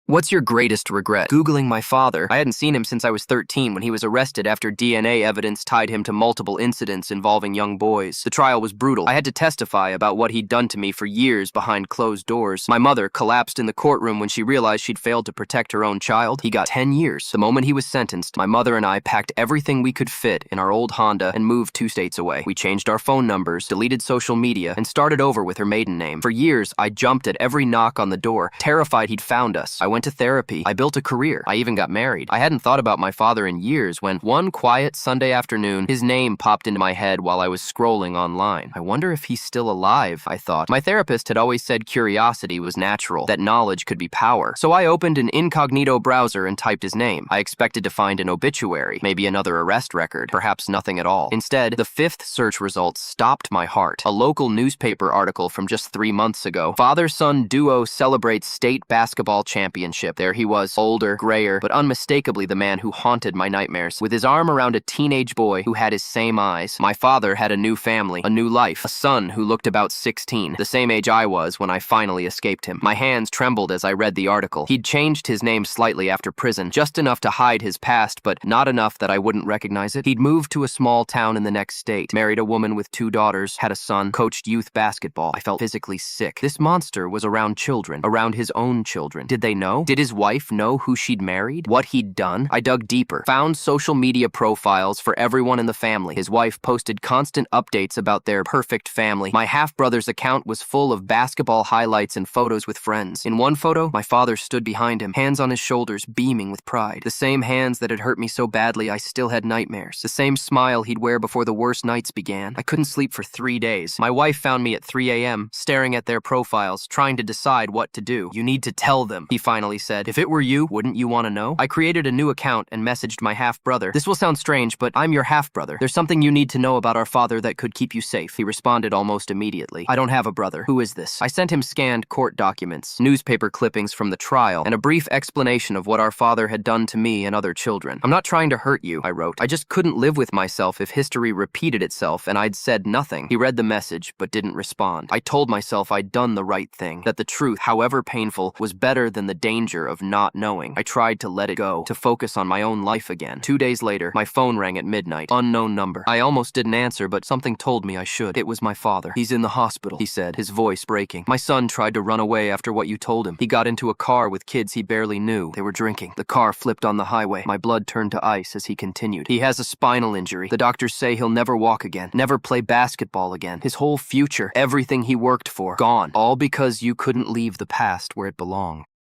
What's your greatest regret? Googling my father. I hadn't seen him since I was 13 when he was arrested after DNA evidence tied him to multiple incidents involving young boys. The trial was brutal. I had to testify about what he'd done to me for years behind closed doors. My mother collapsed in the courtroom when she realized she'd failed to protect her own child. He got 10 years. The moment he was sentenced, my mother and I packed everything we could fit in our old Honda and moved 2 states away. We changed our phone numbers, deleted social media, and started over with her maiden name. For years, I jumped at every knock on the door, terrified he'd found us. I went to therapy. I built a career. I even got married. I hadn't thought about my father in years when, one quiet Sunday afternoon, his name popped into my head while I was scrolling online. I wonder if he's still alive, I thought. My therapist had always said curiosity was natural, that knowledge could be power. So I opened an incognito browser and typed his name. I expected to find an obituary, maybe another arrest record, perhaps nothing at all. Instead, the 5th search result stopped my heart. A local newspaper article from just 3 months ago. Father-son duo celebrates state basketball championship. There he was, older, grayer, but unmistakably the man who haunted my nightmares. With his arm around a teenage boy who had his same eyes. My father had a new family, a new life, a son who looked about 16, the same age I was when I finally escaped him. My hands trembled as I read the article. He'd changed his name slightly after prison, just enough to hide his past, but not enough that I wouldn't recognize it. He'd moved to a small town in the next state, married a woman with 2 daughters, had a son, coached youth basketball. I felt physically sick. This monster was around children, around his own children. Did they know? Did his wife know who she'd married? What he'd done? I dug deeper, found social media profiles for everyone in the family. His wife posted constant updates about their perfect family. My half-brother's account was full of basketball highlights and photos with friends. In one photo, my father stood behind him, hands on his shoulders, beaming with pride. The same hands that had hurt me so badly I still had nightmares. The same smile he'd wear before the worst nights began. I couldn't sleep for 3 days. My wife found me at 3 a.m., staring at their profiles, trying to decide what to do. "You need to tell them," he finally said. "If it were you, wouldn't you want to know?" I created a new account and messaged my half-brother. "This will sound strange, but I'm your half-brother. There's something you need to know about our father that could keep you safe." He responded almost immediately. "I don't have a brother. Who is this?" I sent him scanned court documents, newspaper clippings from the trial, and a brief explanation of what our father had done to me and other children. "I'm not trying to hurt you," I wrote. "I just couldn't live with myself if history repeated itself and I'd said nothing." He read the message, but didn't respond. I told myself I'd done the right thing, that the truth, however painful, was better than the danger of not knowing. I tried to let it go, to focus on my own life again. 2 days later, my phone rang at midnight. Unknown number. I almost didn't answer, but something told me I should. It was my father. "He's in the hospital," he said, his voice breaking. "My son tried to run away after what you told him. He got into a car with kids he barely knew. They were drinking. The car flipped on the highway." My blood turned to ice as he continued. "He has a spinal injury. The doctors say he'll never walk again, never play basketball again. His whole future, everything he worked for, gone. All because you couldn't leave the past where it belonged."